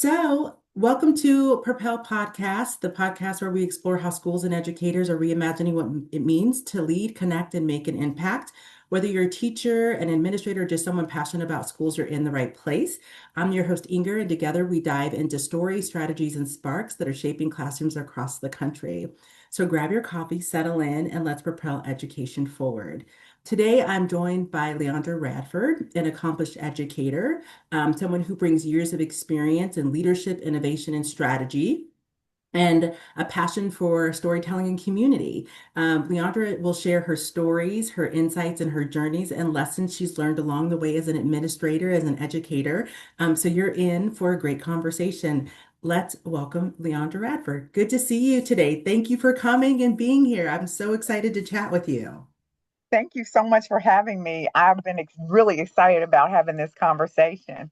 Welcome to Propel Podcast, the podcast where we explore how schools and educators are reimagining what it means to lead, connect, and make an impact. Whether you're a teacher, an administrator, or just someone passionate about schools, you're in the right place. I'm your host, Inger, and together we dive into stories, strategies, and sparks that are shaping classrooms across the country. So grab your coffee, settle in, and let's propel education forward. Today, I'm joined by Leondra Radford, an accomplished educator, someone who brings years of experience in leadership, innovation, and strategy, and a passion for storytelling and community. Leondra will share her stories, her insights, and her journeys and lessons she's learned along the way as an administrator, as an educator. So you're in for a great conversation. Let's welcome Leondra Radford. Good to see you today. Thank you for coming and being here. I'm so excited to chat with you. Thank you so much for having me. I've been really excited about having this conversation.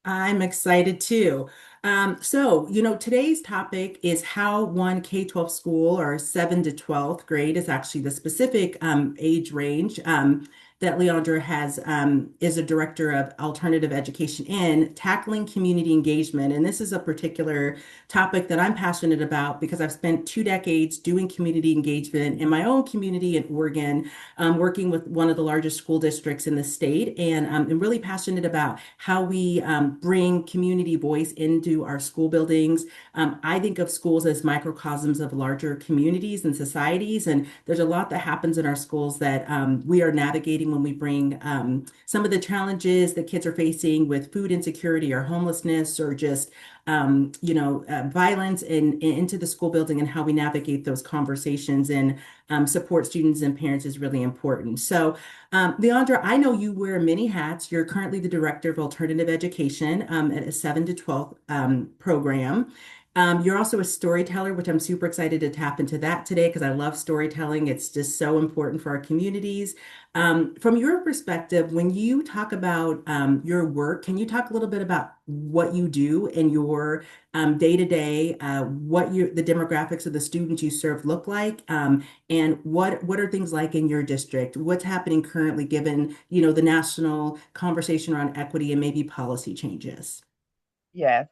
I'm excited too. Today's topic is how one K-12 school or 7 to 12th grade is actually the specific age range that Leondra has is a director of alternative education in tackling community engagement. And this is a particular topic that I'm passionate about because I've spent 2 decades doing community engagement in my own community in Oregon, working with one of the largest school districts in the state. And I'm really passionate about how we bring community voice into our school buildings. I think of schools as microcosms of larger communities and societies. And there's a lot that happens in our schools that we are navigating when we bring some of the challenges that kids are facing with food insecurity or homelessness or just violence into the school building, and how we navigate those conversations and support students and parents is really important. So, Leondra, I know you wear many hats. You're currently the director of alternative education at a 7 to 12 program. You're also a storyteller, which I'm super excited to tap into that today because I love storytelling. It's just so important for our communities. From your perspective, when you talk about your work, can you talk a little bit about what you do in your day-to-day, the demographics of the students you serve look like, and what are things like in your district? What's happening currently, given the national conversation around equity and maybe policy changes? Yes.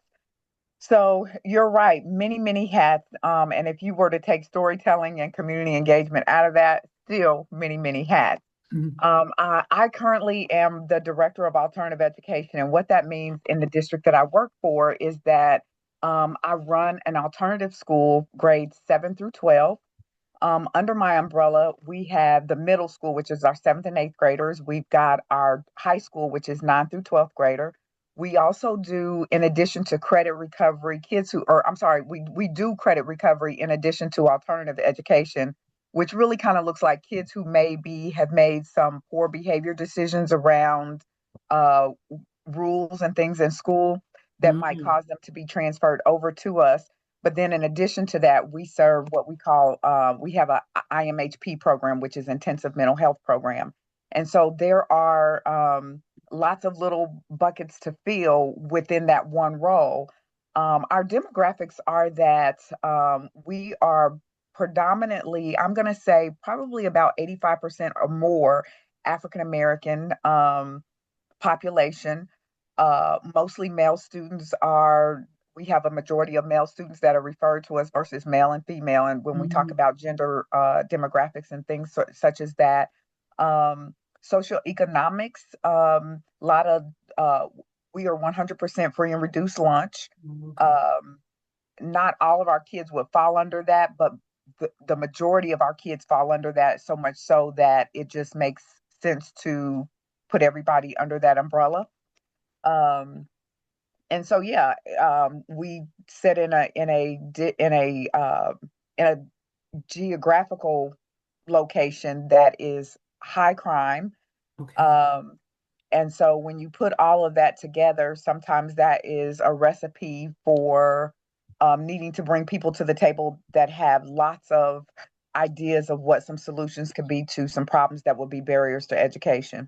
So you're right, many hats. And if you were to take storytelling and community engagement out of that, still many hats. Mhm. I currently am the director of alternative education. And what that means in the district that I work for is that I run an alternative school, grades 7 through 12. Under my umbrella, we have the middle school, which is our seventh and eighth graders. We've got our high school, which is 9th through 12th grader. We also do, in addition to credit recovery, we do credit recovery in addition to alternative education, which really kind of looks like kids who maybe have made some poor behavior decisions around uh, rules and things in school that might Mhm. cause them to be transferred over to us. But then in addition to that, we serve what we have a IMHP program, which is intensive mental health program. And so there are lots of little buckets to fill within that one role. Our demographics are that we are predominantly, I'm going to say probably about 85% or more African American population. Mostly male students are, we have a majority of male students that are referred to as versus male and female. And when we talk Mhm. about gender demographics and things such as that, social economics, a lot of, uh, we are 100% free and reduced lunch. Okay. Um, Not all of our kids would fall under that, but the majority of our kids fall under that, so much so that it just makes sense to put everybody under that umbrella. Um, and so, yeah, we sit in a geographical location that is high crime. Okay. Um, and so when you put all of that together, sometimes that is a recipe for needing to bring people to the table that have lots of ideas of what some solutions could be to some problems that would be barriers to education.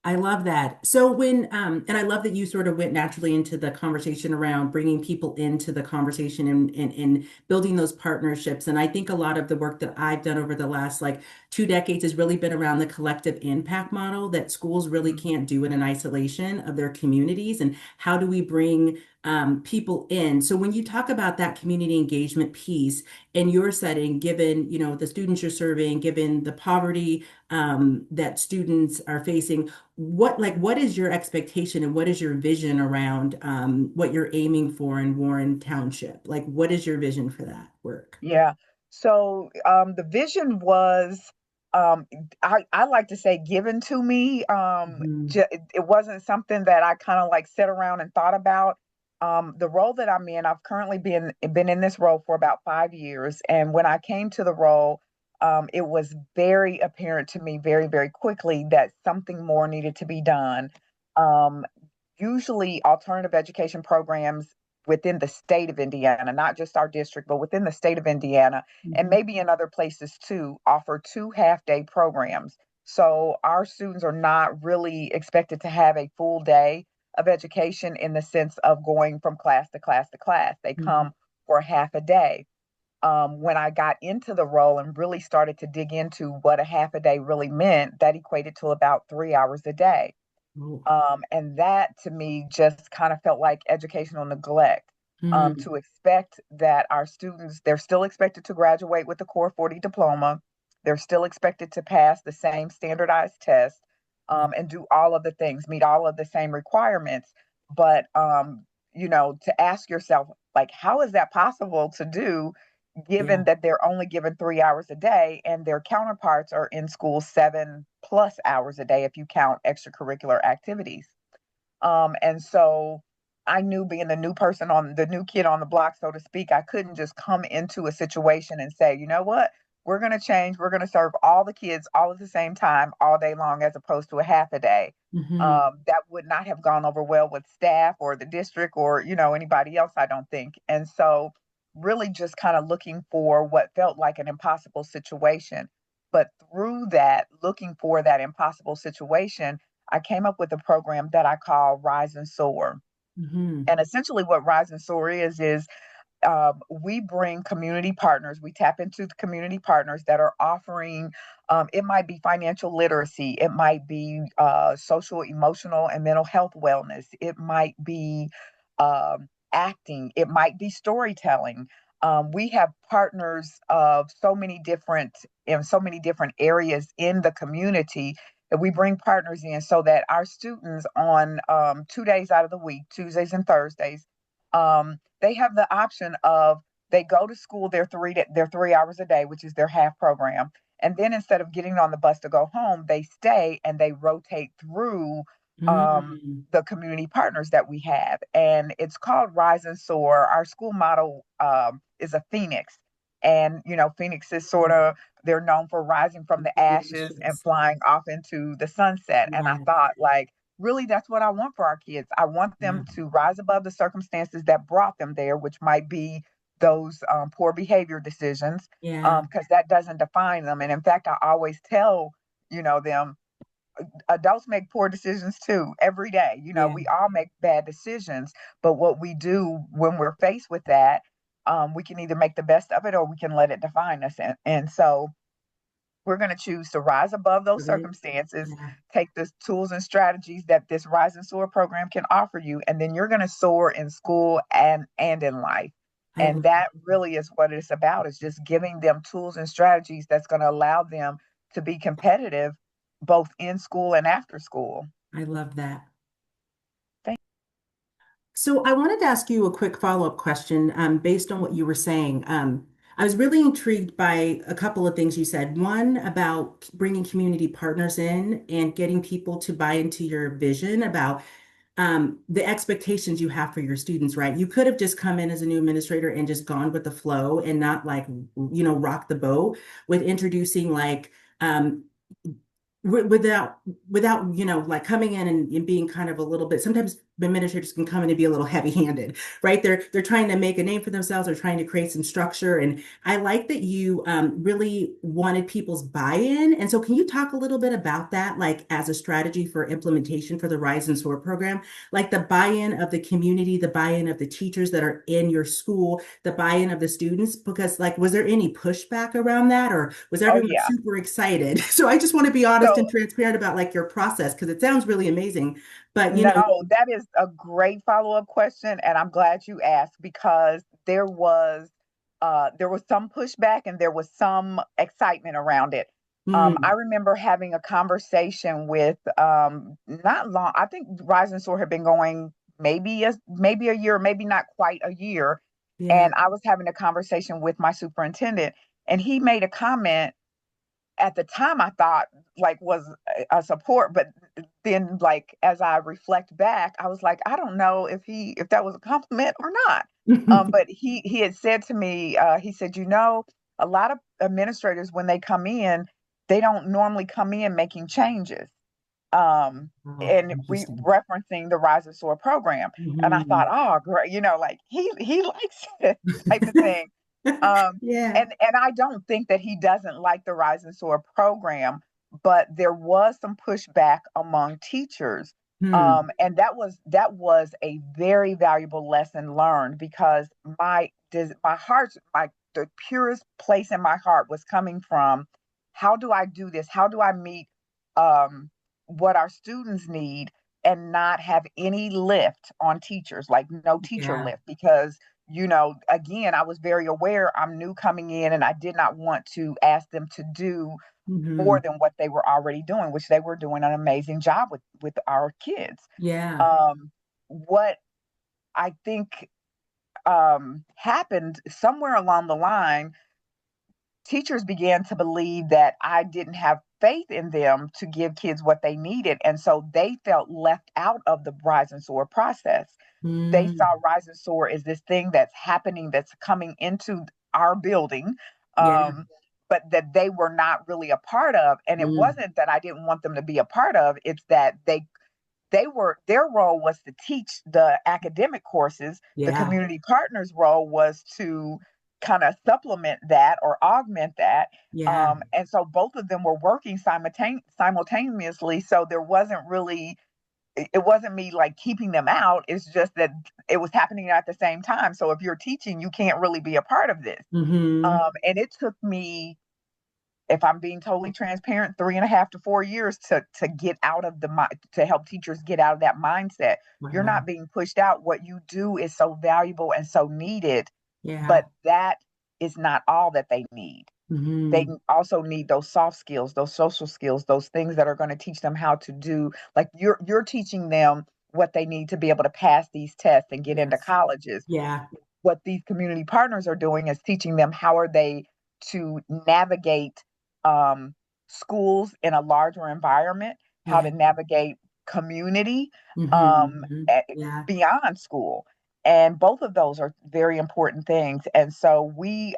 I love that. And I love that you sort of went naturally into the conversation around bringing people into the conversation and building those partnerships. And I think a lot of the work that I've done over the last like 2 decades has really been around the collective impact model that schools really Mhm. can't do it in isolation of their communities. And how do we bring people in. So when you talk about that community engagement piece in your setting, given, the students you're serving, given the poverty that students are facing, what is your expectation and what is your vision around what you're aiming for in Warren Township? Like, what is your vision for that work? Yeah. So the vision was, um, I like to say, given to me. Mhm. It wasn't something that I kind of like sat around and thought about. The role that I'm in, I've currently been in this role for about 5 years, and when I came to the role, it was very apparent to me very, very quickly that something more needed to be done. Um, Usually alternative education programs within the state of Indiana, not just our district, but within the state of Indiana, and Mhm. maybe in other places too, offer 2 half-day programs. So our students are not really expected to have a full day of education in the sense of going from class to class to class. They Mhm. come for half a day. When I got into the role and really started to dig into what a half a day really meant, that equated to about 3 hours a day. Oh. And that to me just kind of felt like educational neglect. Mm. To expect that our students, they're still expected to graduate with the Core 40 diploma. They're still expected to pass the same standardized test Yeah. and do all of the things, meet all of the same requirements. But, to ask yourself, like, how is that possible to do given Yeah. that they're only given 3 hours a day and their counterparts are in school 7+ hours a day if you count extracurricular activities. And so I knew, being the new kid on the block, so to speak, I couldn't just come into a situation and say, you know what, we're going to change. We're going to serve all the kids all at the same time, all day long, as opposed to a half a day. Hmm. That would not have gone over well with staff or the district or, anybody else, I don't think. And so really just kind of looking for what felt like an impossible situation. But through that, looking for that impossible situation, I came up with a program that I call Rise and Soar. Hmm. And essentially, what Rise and Soar is we bring community partners. We tap into the community partners that are offering. It might be financial literacy. It might be social, emotional, and mental health wellness. It might be acting. It might be storytelling. We have partners of so many different areas in the community that we bring partners in so that our students on 2 days out of the week, Tuesdays and Thursdays, they have the option of they go to school their 3 hours a day, which is their half program, and then instead of getting on the bus to go home, they stay and they rotate through Mm. the community partners that we have, and it's called Rise and Soar. Our school motto is a phoenix, and phoenixes sort of, they're known for rising from the The ashes and ashes. flying off into the sunset. And I Yeah. thought, like, really, that's what I want for our kids. I want Yeah. them to rise above the circumstances that brought them there, which might be those poor behavior decisions, Yeah. because that doesn't define them. And in fact, I always tell them, adults make poor decisions too every day. Yeah. We all make bad decisions, but what we do when we're faced with that, we can either make the best of it or we can let it define us. And so we're going to choose to rise above those Really? circumstances, Yeah. take the tools and strategies that this Rise and Soar program can offer you, and then you're going to soar in school and in life. I And love that really is what it's about, is just giving them tools and strategies that's going to allow them to be competitive both in school and after school. I love that. Thank So I wanted to ask you a quick follow-up question based on what you were saying. I was really intrigued by a couple of things you said. One about bringing community partners in and getting people to buy into your vision about the expectations you have for your students, right? You could have just come in as a new administrator and just gone with the flow and not like, rock the boat with introducing like, without like coming in and being kind of a little bit, sometimes administrators can come in and be a little heavy-handed, right? They're trying to make a name for themselves. They're trying to create some structure, and I like that you really wanted people's buy-in. And so can you talk a little bit about that, like as a strategy for implementation for the Rise and Soar program, like the buy-in of the community, the buy-in of the teachers that are in your school, the buy-in of the students? Because like, was there any pushback around that, or was Oh everyone yeah. super excited? So I just want to be honest So and transparent about like your process because it sounds really amazing. But, No, that is a great follow-up question, and I'm glad you asked because there was some pushback and there was some excitement around it. I mm, remember having a conversation with not long. I think Rise and Soar had been going maybe a year, maybe not quite a year, yeah. and I was having a conversation with my superintendent, and he made a comment at the time I thought like was a support, but then like as I reflect back, I was like, I don't know if that was a compliment or not. But he had said to me, he said, a lot of administrators when they come in, they don't normally come in making changes. Oh, And we interesting. referencing the Rise and Soar program. And I thought, Hmm. oh great, like he likes it type of thing. Um, Yeah. and I don't think that he doesn't like the Rise and Soar program, but there was some pushback among teachers. Hmm. And that was a very valuable lesson learned because my heart, the purest place in my heart was coming from how do I do this? How do I meet um, what our students need and not have any lift on teachers, like no teacher Yeah. lift? Because again, I was very aware I'm new coming in and I did not want to ask them to do Hmm. more than what they were already doing, which they were doing an amazing job with our kids. Yeah. What I think happened somewhere along the line, teachers began to believe that I didn't have faith in them to give kids what they needed. And so they felt left out of the Rise and Soar process. They saw Mm. Rise and Soar as this thing that's happening, that's coming into our building, Yeah. but that they were not really a part of. And it Mm. wasn't that I didn't want them to be a part of, it's that their role was to teach the academic courses. The Yeah. community partners role was to kind of supplement that or augment that. Yeah. And so both of them were working simultaneously, so there wasn't really, it wasn't me like keeping them out, it's just that it was happening at the same time. So if you're teaching, you can't really be a part of this. Hmm. And it took me, if I'm being totally transparent, 3.5 to 4 years to get out of to help teachers get out of that mindset. You're Wow. not being pushed out. What you do is so valuable and so needed, Yeah. but that is not all that they need. They Hmm. also need those soft skills, those social skills, those things that are going to teach them how to do, like you're teaching them what they need to be able to pass these tests and get into Yes. colleges. Yeah. What these community partners are doing is teaching them how are they to navigate um, schools in a larger environment, how Yeah. to navigate community um, Hmm. eh, Yeah. beyond school. And both of those are very important things. And so we've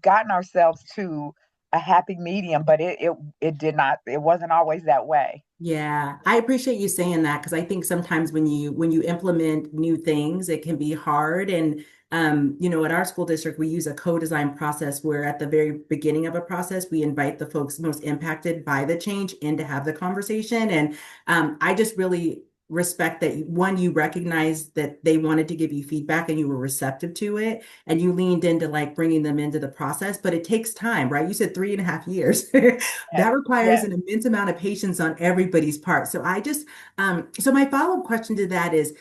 gotten ourselves to a happy medium, but it wasn't always that way. Yeah, I appreciate you saying that because I think sometimes when you implement new things, it can be hard. And at our school district, we use a co-design process where at the very beginning of a process, we invite the folks most impacted by the change in to have the conversation. And I just really respect that one, you recognize that they wanted to give you feedback and you were receptive to it and you leaned into like bringing them into the process, but it takes time, right? You said 3.5 years. Yes, That requires yes, an immense amount of patience on everybody's part. So my follow-up question to that is,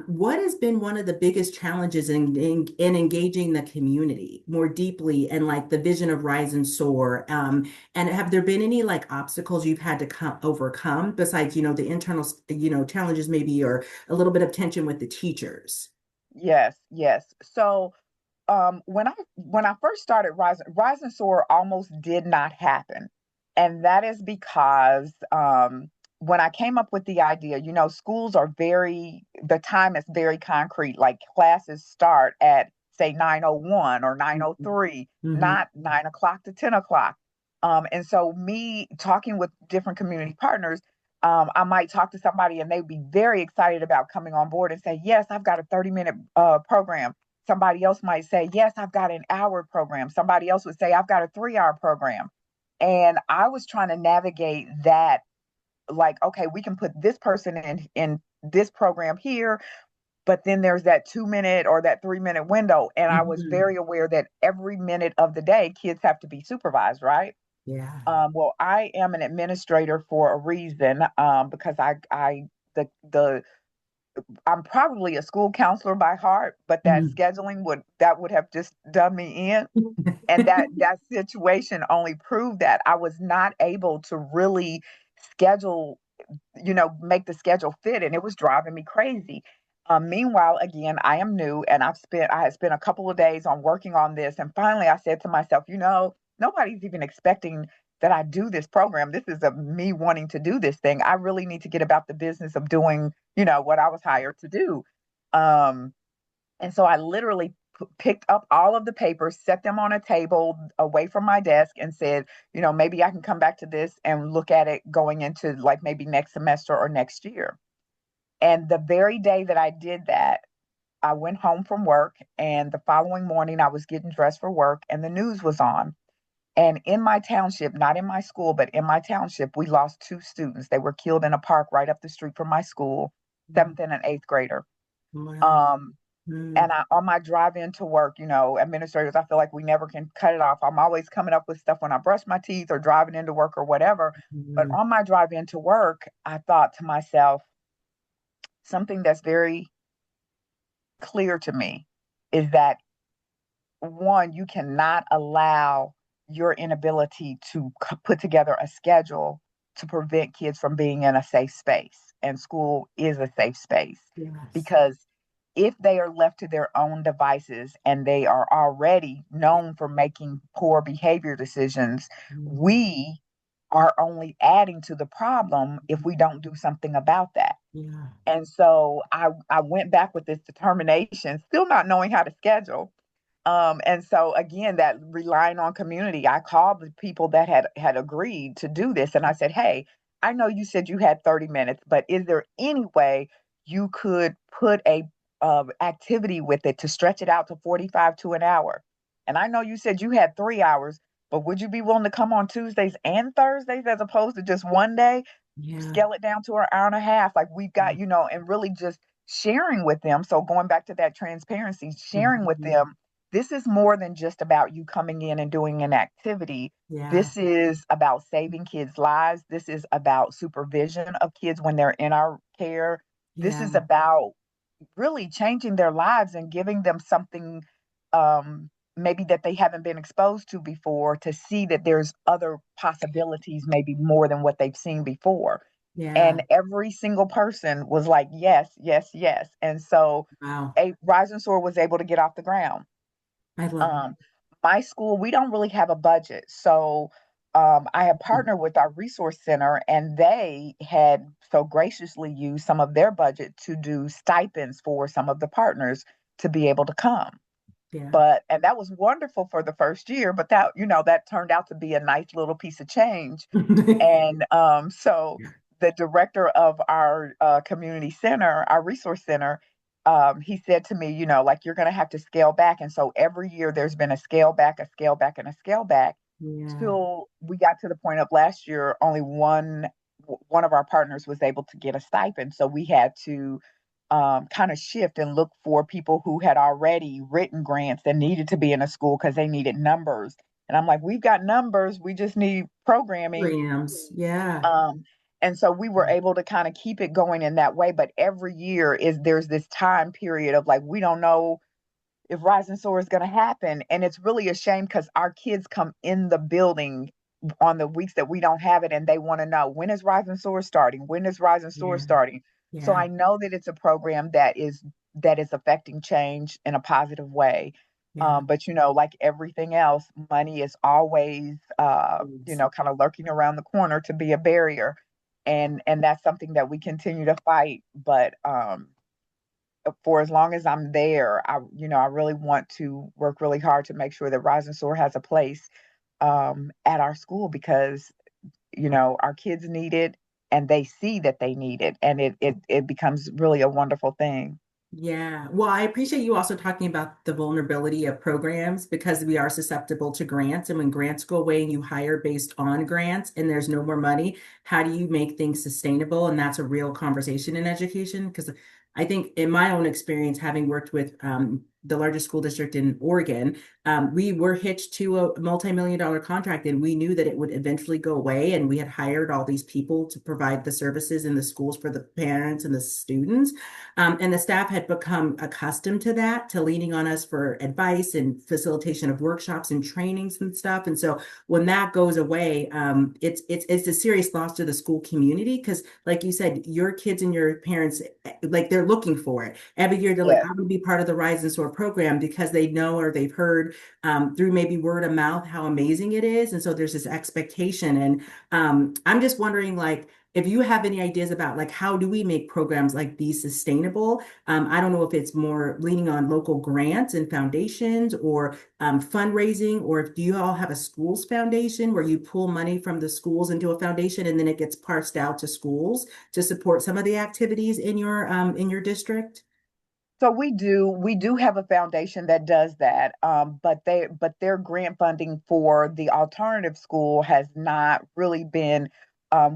what has been one of the biggest challenges in engaging the community more deeply and like the vision of Rise and Soar? And have there been any like obstacles you've had to overcome besides, the internal, challenges maybe or a little bit of tension with the teachers? yes, yes. So when I first started Rise and Soar almost did not happen. And that is because when I came up with the idea, schools are the time is very concrete. Like classes start at say 9:01 or 9:03, Hmm. not 9 o'clock to 10 o'clock. And so me talking with different community partners, I might talk to somebody and they'd be very excited about coming on board and say, yes, I've got a 30-minute program. Somebody else might say, yes, I've got an hour program. Somebody else would say, I've got a 3 hour program. And I was trying to navigate that, like, okay, we can put this person in this program here, but then there's that 2 minute or that 3 minute window. And I was Hmm. very aware that every minute of the day, kids have to be supervised, right? Yeah. Well, I am an administrator for a reason, because I the I'm probably a school counselor by heart, but that Mhm. scheduling would have just done me in. And that situation only proved that I was not able to really schedule, make the schedule fit, and it was driving me crazy. Meanwhile, again, I am new, and I had spent a couple of days on working on this, and finally, I said to myself, nobody's even expecting that I do this program. This is me wanting to do this thing. I really need to get about the business of doing, what I was hired to do. Um, and so I literally picked up all of the papers, set them on a table away from my desk, and said, maybe I can come back to this and look at it going into like maybe next semester or next year. And the very day that I did that, I went home from work, and the following morning I was getting dressed for work, and the news was on. And in my township, not in my school, but in my township, we lost two students. They were killed in a park right up the street from my school, seventh and an eighth grader. Wow. Um, Mm, and on my drive into work, administrators, I feel like we never can cut it off. I'm always coming up with stuff when I brush my teeth or driving into work or whatever. But mm, on my drive into work, I thought to myself, something that's very clear to me is that one, you cannot allow your inability to put together a schedule to prevent kids from being in a safe space. And school is a safe space yes. because if they are left to their own devices and they are already known for making poor behavior decisions, Mm, we are only adding to the problem if we don't do something about that. yeah. And so I went back with this determination, still not knowing how to schedule. And so again, that relying on community, I called the people that had agreed to do this, and I said, "Hey, I know you said you had 30 minutes, but is there any way you could put a activity with it to stretch it out to 45 to an hour? And I know you said you had 3 hours, but would you be willing to come on Tuesdays and Thursdays as opposed to just one day? Yeah. Scale it down to an hour and a half, like we've got, and really just sharing with them." So going back to that transparency, sharing with Mhm. them, this is more than just about you coming in and doing an activity. Yeah. This is about saving kids' lives. This is about supervision of kids when they're in our care. This Yeah. is about really changing their lives and giving them something, maybe that they haven't been exposed to before, to see that there's other possibilities, maybe more than what they've seen before. Yeah. And every single person was like, yes, yes, yes. And so Wow. a Rise and Soar was able to get off the ground. I love Um, my school, we don't really have a budget. So I had it. partnered with our resource center, and they had so graciously used some of their budget to do stipends for some of the partners to be able to come. Yeah. And that was wonderful for the first year, but that turned out to be a nice little piece of change. And so Yeah. the director of our community center, our resource center, he said to me, like, you're going to have to scale back. And so every year there's been a scale back, a scale back, and a scale back, Yeah. till we got to the point of last year, only one of our partners was able to get a stipend. So we had to kind of shift and look for people who had already written grants that needed to be in a school because they needed numbers. And I'm like, we've got numbers, we just need programming. Rams. Yeah. um, and so we were able to kind of keep it going in that way. But every year there's this time period of like, we don't know if Rise and Soar is going to happen. And it's really a shame because our kids come in the building on the weeks that we don't have it, and they want to know, when is Rise and Soar starting? When is Rise and Soar Yeah. starting? So Yeah. I know that it's a program that is affecting change in a positive way. Yeah. But like everything else, money is always Yes. kind of lurking around the corner to be a barrier. And that's something that we continue to fight. But for as long as I'm there, I really want to work really hard to make sure that Rise and Soar has a place at our school, because our kids need it, and they see that they need it, and it becomes really a wonderful thing. Yeah. Well, I appreciate you also talking about the vulnerability of programs because we are susceptible to grants. And when grants go away and you hire based on grants and there's no more money, how do you make things sustainable? And that's a real conversation in education because I think in my own experience, having worked with the largest school district in Oregon. We were hitched to a multi-million dollar contract, and we knew that it would eventually go away. And we had hired all these people to provide the services in the schools for the parents and the students. And the staff had become accustomed to that, to leaning on us for advice and facilitation of workshops and trainings and stuff. And so when that goes away, it's a serious loss to the school community because, like you said, your kids and your parents, like they're looking for it every year. They're like, Yes. I would be part of the Rise and Soar program because they know or they've heard through maybe word of mouth how amazing it is, and so there's this expectation. And I'm just wondering, like, if you have any ideas about like how do we make programs like these sustainable. I don't know if it's more leaning on local grants and foundations or fundraising, or if do you all have a schools foundation where you pull money from the schools into a foundation and then it gets parsed out to schools to support some of the activities in your district? So we do have a foundation that does that, but their grant funding for the alternative school has not really been.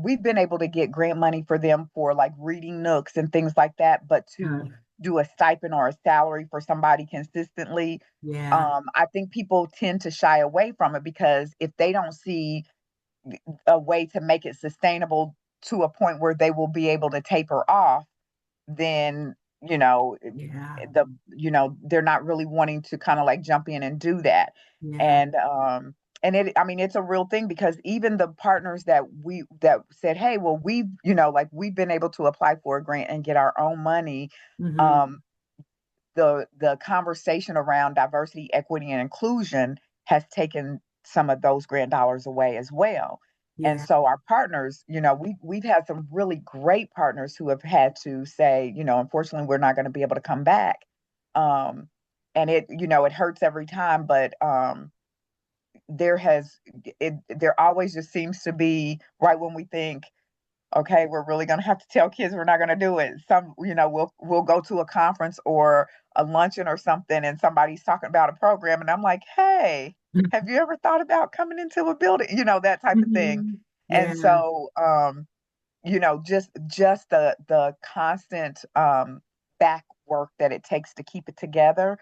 We've been able to get grant money for them for like reading nooks and things like that, but to Uh, do a stipend or a salary for somebody consistently, yeah, I think people tend to shy away from it because if they don't see a way to make it sustainable to a point where they will be able to taper off, then you know yeah, they're not really wanting to kind of like jump in and do that. yeah. And it I mean it's a real thing because even the partners that said, hey, well, we've been able to apply for a grant and get our own money. Hmm. um the conversation around diversity, equity, and inclusion has taken some of those grant dollars away as well. And Yeah. so our partners, we've had some really great partners who have had to say, unfortunately, we're not going to be able to come back. Um, and it hurts every time, but there has there always just seems to be right when we think, okay, we're really going to have to tell kids we're not going to do it. We'll go to a conference or a luncheon or something, and somebody's talking about a program, and I'm like, hey, have you ever thought about coming into a building? That type of thing. Hmm. And Yeah. so, just the constant back work that it takes to keep it together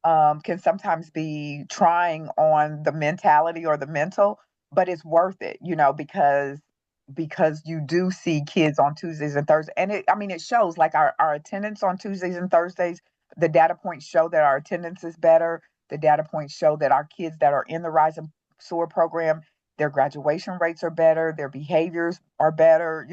can sometimes be trying on the mentality or the mental, but it's worth it, because you do see kids on Tuesdays and Thursdays. And it shows like our attendance on Tuesdays and Thursdays, the data points show that our attendance is better. The data points show that our kids that are in the Rise and Soar program, their graduation rates are better, their behaviors are better.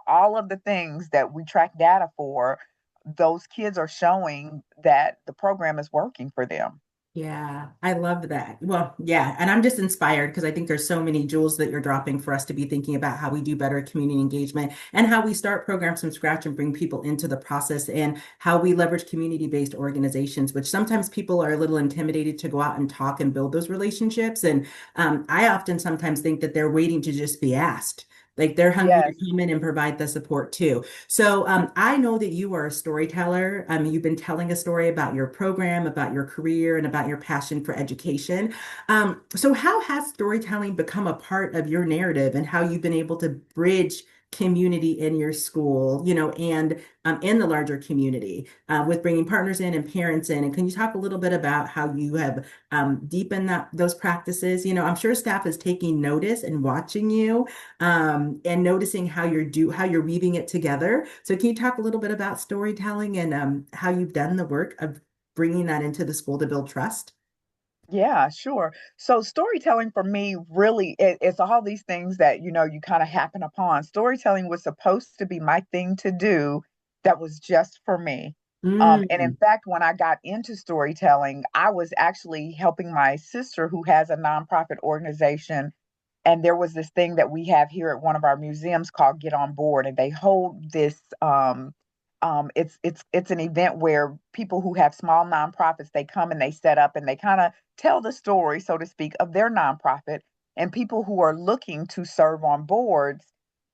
All of the things that we track data for, those kids are showing that the program is working for them. Yeah, I love that. Well, yeah, and I'm just inspired because I think there's so many jewels that you're dropping for us to be thinking about how we do better community engagement and how we start programs from scratch and bring people into the process and how we leverage community-based organizations, which sometimes people are a little intimidated to go out and talk and build those relationships. And I often sometimes think that they're waiting to just be asked. Like they're hungry to Yes. come in and provide the support too. So I know that you are a storyteller. You've been telling a story about your program, about your career, and about your passion for education. So how has storytelling become a part of your narrative and how you've been able to bridge community in your school, and in the larger community with bringing partners in and parents in? And can you talk a little bit about how you have deepened those practices? I'm sure staff is taking notice and watching you and noticing how you're weaving it together. So can you talk a little bit about storytelling and how you've done the work of bringing that into the school to build trust? Yeah, sure. So storytelling for me really it's all these things that you kind of happen upon. Storytelling was supposed to be my thing to do that was just for me. And in Mm. fact, when I got into storytelling, I was actually helping my sister who has a nonprofit organization, and there was this thing that we have here at one of our museums called Get On Board, and they hold this it's an event where people who have small nonprofits, they come and they set up and they kind of tell the story, so to speak, of their nonprofit. And people who are looking to serve on boards,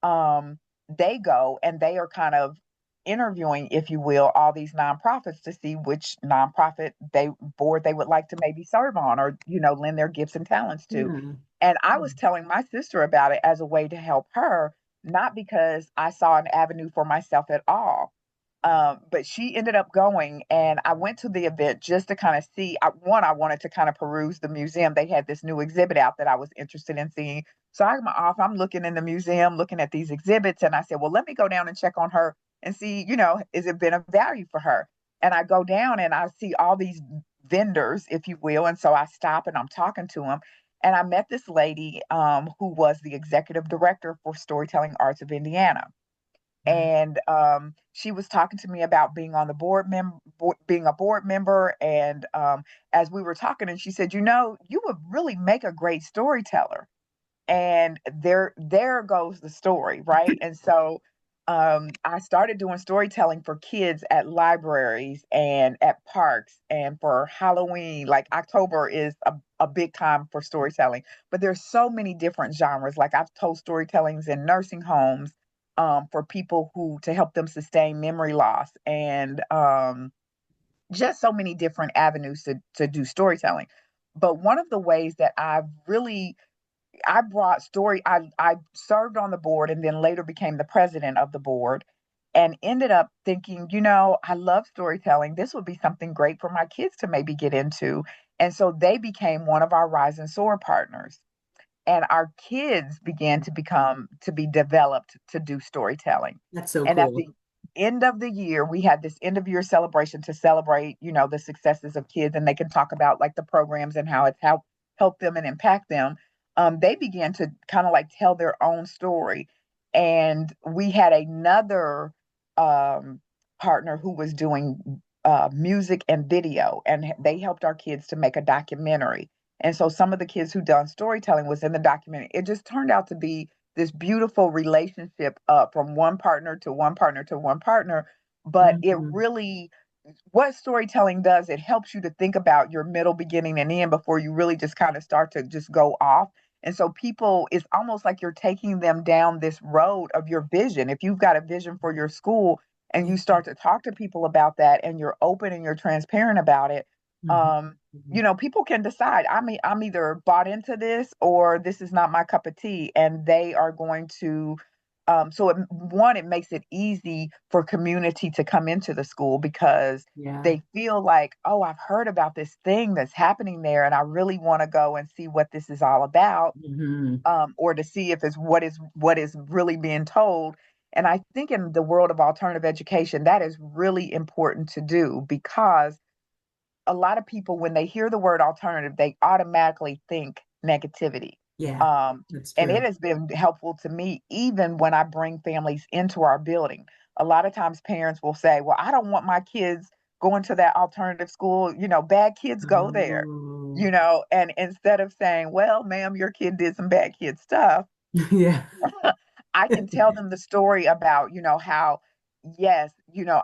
um they go and they are kind of interviewing, if you will, all these nonprofits to see which nonprofit they would like to maybe serve on, or lend their gifts and talents to. Yeah. And I was telling my sister about it as a way to help her, not because I saw an avenue for myself at all. But she ended up going, and I went to the event just to kind of see. I wanted to kind of peruse the museum. They had this new exhibit out that I was interested in seeing. So I'm looking in the museum, looking at these exhibits, and I said, well, let me go down and check on her and see, is it been of value for her? And I go down and I see all these vendors, if you will. And so I stop and I'm talking to them. And I met this lady who was the executive director for Storytelling Arts of Indiana, and she was talking to me about being on the being a board member. And as we were talking, and she said, you would really make a great storyteller. And there goes the story, right? And so I started doing storytelling for kids at libraries and at parks, and for Halloween. Like October is a big time for storytelling, but there's so many different genres. Like I've told storytellings in nursing homes, for people who to help them sustain memory loss, and just so many different avenues to do storytelling. But one of the ways that I brought story. I served on the board and then later became the president of the board, and ended up thinking, I love storytelling. This would be something great for my kids to maybe get into. And so they became one of our Rise and Soar partners, and our kids began to be developed to do storytelling. That's so And at the cool. end of the year, we had this end of year celebration to celebrate, the successes of kids, and they can talk about like the programs and how it's helped them and impact them. They began to kind of like tell their own story. And we had another um, partner who was doing music and video, and they helped our kids to make a documentary. And so some of the kids who done storytelling was in the documentary. It just turned out to be this beautiful relationship, from one partner to one partner to one partner. But it Mhm. really, what storytelling does, it helps you to think about your middle, beginning, and end before you really just kind of start to just go off. And so people, it's almost like you're taking them down this road of your vision. If you've got a vision for your school and you Yeah. start to talk to people about that, and you're open and you're transparent about it, Mhm. um, Mhm. people can decide, I'm either bought into this or this is not my cup of tea, and they are going to. It makes it easy for community to come into the school because Yeah. they feel like, oh, I've heard about this thing that's happening there, and I really want to go and see what this is all about, Hmm. or to see if it's what is really being told. And I think in the world of alternative education, that is really important to do, because a lot of people, when they hear the word alternative, they automatically think negativity. Yeah, Um, that's and it true. has been helpful to me, even when I bring families into our building. A lot of times parents will say, well, I don't want my kids going to that alternative school. Bad kids go there, Oh, and instead of saying, well, ma'am, your kid did some bad kid stuff, yeah. I can tell them the story about, how, yes,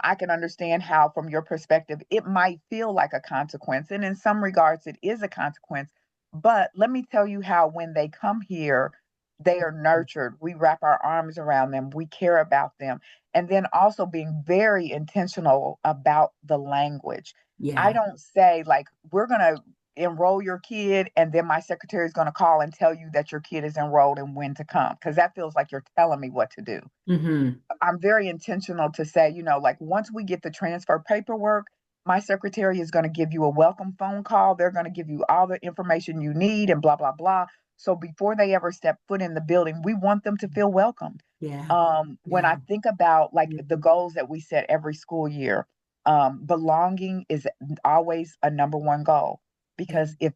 I can understand how, from your perspective, it might feel like a consequence. And in some regards, it is a consequence. But let me tell you how, when they come here, they are nurtured. We wrap our arms around them, we care about them. And then also being very intentional about the language. I Yeah. don't say, like, we're going to enroll your kid, and then my secretary is going to call and tell you that your kid is enrolled and when to come, because that feels like you're telling me what to do. Hmm. I'm very intentional to say, like, once we get the transfer paperwork, my secretary is going to give you a welcome phone call. They're going to give you all the information you need, and blah blah blah. So before they ever step foot in the building, we want them to feel welcomed. Yeah. When Yeah. I think about like the Mhm. goals that we set every school year, belonging is always a number one goal, Yeah. because if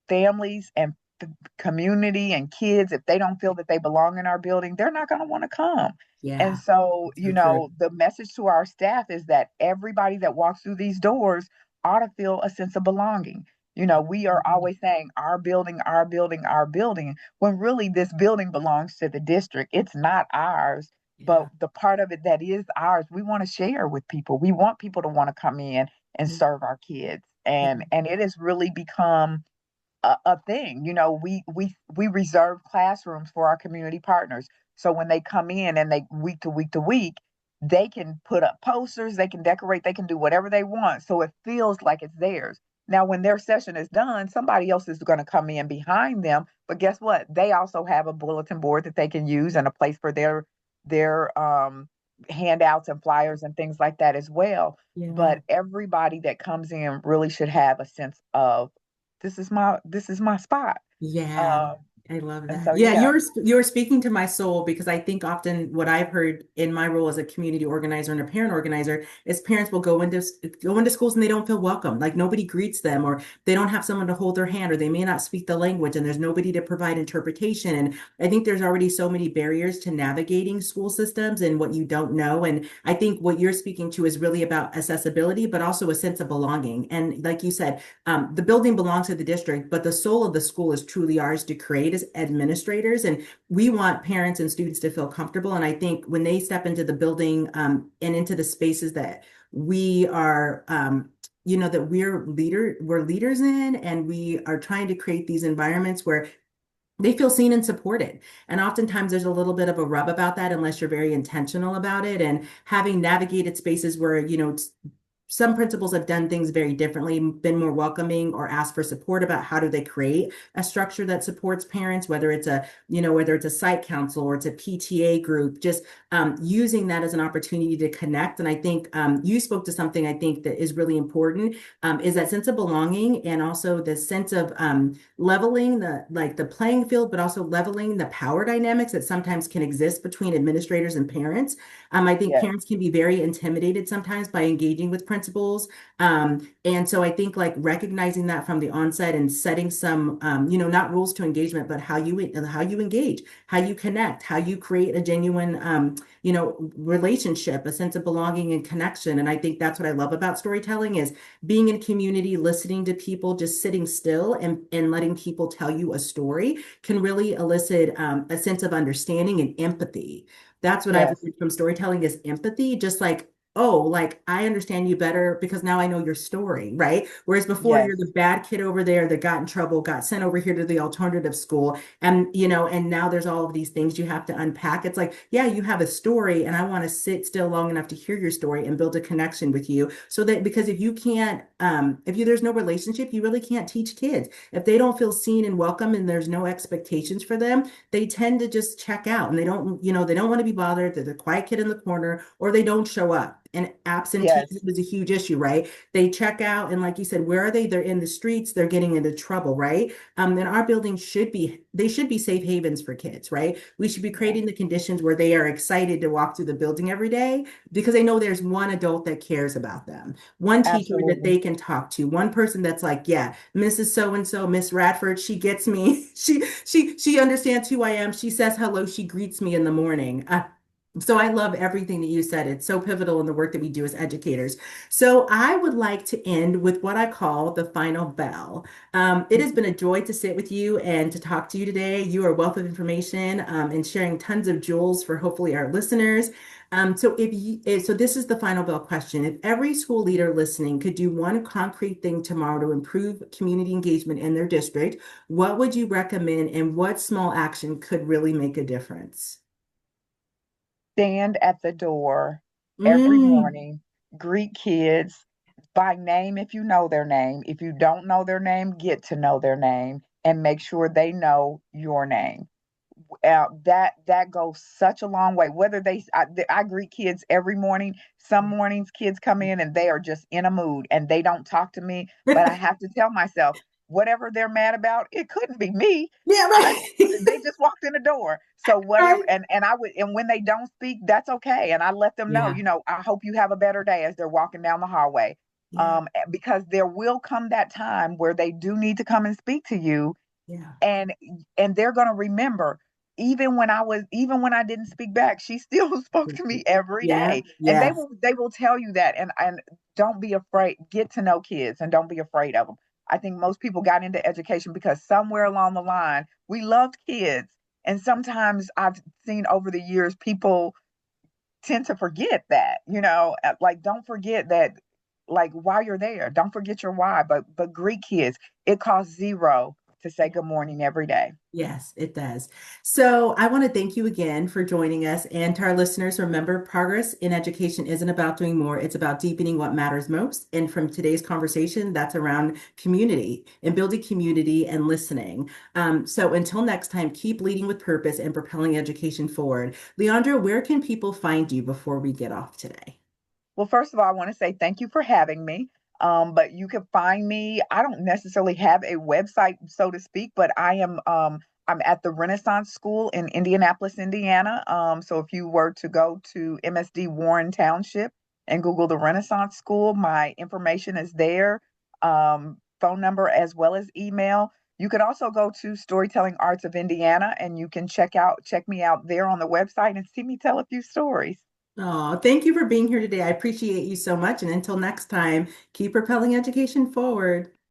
families and community and kids, if they don't feel that they belong in our building, they're not going to want to come. And Yeah. so, So true. the message to our staff is that everybody that walks through these doors ought to feel a sense of belonging. We are always saying our building, our building, our building, when really this building belongs to the district. It's not ours, but Yeah. the part of it that is ours, we want to share with people. We want people to want to come in and Yeah. serve our kids. Yeah. And it has really become a thing. We reserve classrooms for our community partners. So when they come in, and they week to week to week, they can put up posters, they can decorate, they can do whatever they want. So it feels like it's theirs. Now, when their session is done, somebody else is going to come in behind them. But guess what? They also have a bulletin board that they can use, and a place for their handouts and flyers and things like that as well. Yeah. But everybody that comes in really should have a sense of this is my spot. Yeah, Um, I love and that. so Yeah, yeah, you're speaking to my soul because I think often what I've heard in my role as a community organizer and a parent organizer is parents will go into schools and they don't feel welcome. Like nobody greets them or they don't have someone to hold their hand or they may not speak the language and there's nobody to provide interpretation. And I think there's already so many barriers to navigating school systems and what you don't know. And I think what you're speaking to is really about accessibility, but also a sense of belonging. And like you said, the building belongs to the district, but the soul of the school is truly ours to create as administrators. And we want parents and students to feel comfortable. And I think when they step into the building and into the spaces that we are, that we're leaders in, and we are trying to create these environments where they feel seen and supported. And oftentimes there's a little bit of a rub about that unless you're very intentional about it. And having navigated spaces where, some principals have done things very differently, been more welcoming or asked for support about how do they create a structure that supports parents, whether it's a site council or it's a PTA group, just using that as an opportunity to connect. And I think you spoke to something I think that is really important, is that sense of belonging and also the sense of leveling the playing field, but also leveling the power dynamics that sometimes can exist between administrators and parents. I think yes, parents can be very intimidated sometimes by engaging with principals. And so I think like recognizing that from the onset and setting some, not rules to engagement, but how you engage, how you connect, how you create a genuine, relationship, a sense of belonging and connection. And I think that's what I love about storytelling is being in community, listening to people, just sitting still and letting people tell you a story can really elicit a sense of understanding and empathy. That's what I've yes, learned from storytelling is empathy, just like, oh, like I understand you better because now I know your story, right? Whereas before yes, you're the bad kid over there that got in trouble, got sent over here to the alternative school, and now there's all of these things you have to unpack. It's like, yeah, you have a story, and I want to sit still long enough to hear your story and build a connection with you. So that because if you can't, if you there's no relationship, you really can't teach kids. If they don't feel seen and welcome and there's no expectations for them, they tend to just check out and they don't want to be bothered. They're the quiet kid in the corner or they don't show up. And yes, absenteeism is a huge issue, right? They check out and like you said, where are they? They're in the streets, they're getting into trouble, right? And our buildings should be safe havens for kids, right? We should be yeah, creating the conditions where they are excited to walk through the building every day because they know there's one adult that cares about them, one teacher that absolutely. they can talk to, one person that's like, yeah, Mrs. So and so, Miss Radford, she gets me. She understands who I am. She says hello. She greets me in the morning. So I love everything that you said. It's so pivotal in the work that we do as educators. So I would like to end with what I call the final bell. It has been a joy to sit with you and to talk to you today. You are a wealth of information and sharing tons of jewels for hopefully our listeners. So this is the final bell question. If every school leader listening could do one concrete thing tomorrow to improve community engagement in their district, what would you recommend and what small action could really make a difference? Stand at the door every Mm, morning, greet kids by name if you know their name. If you don't know their name, get to know their name and make sure they know your name. That goes such a long way. Whether I greet kids every morning. Some mornings kids come in and they are just in a mood and they don't talk to me, but I have to tell myself whatever they're mad about, it couldn't be me. yeah, I right. They just walked in the door. So whatever, Right. and when they don't speak, that's okay. And I let them know, Yeah, I hope you have a better day as they're walking down the hallway. yeah, Because there will come that time where they do need to come and speak to you, yeah. and they're going to remember, even when I didn't speak back, she still spoke to me every Yeah, day. And they yes. will they will tell you that. And don't be afraid. Get to know kids and don't be afraid of them. I think most people got into education because somewhere along the line we loved kids, and sometimes I've seen over the years people tend to forget that, like, don't forget that, like, while you're there, don't forget your why, but greet kids. It costs zero to say good morning every day. Yes, it does. So I want to thank you again for joining us. And to our listeners, remember, progress in education isn't about doing more, it's about deepening what matters most. And from today's conversation, that's around community and building community and listening. So until next time, keep leading with purpose and propelling education forward. Leondra, where can people find you before we get off today? Well, first of all, I want to say thank you for having me. But you can find me. I don't necessarily have a website, so to speak, but I'm at the Renaissance School in Indianapolis, Indiana. So if you were to go to MSD Warren Township and Google the Renaissance School, my information is there, phone number as well as email. You could also go to Storytelling Arts of Indiana and you can check me out there on the website and see me tell a few stories. Oh, thank you for being here today. I appreciate you so much. And until next time, keep propelling education forward.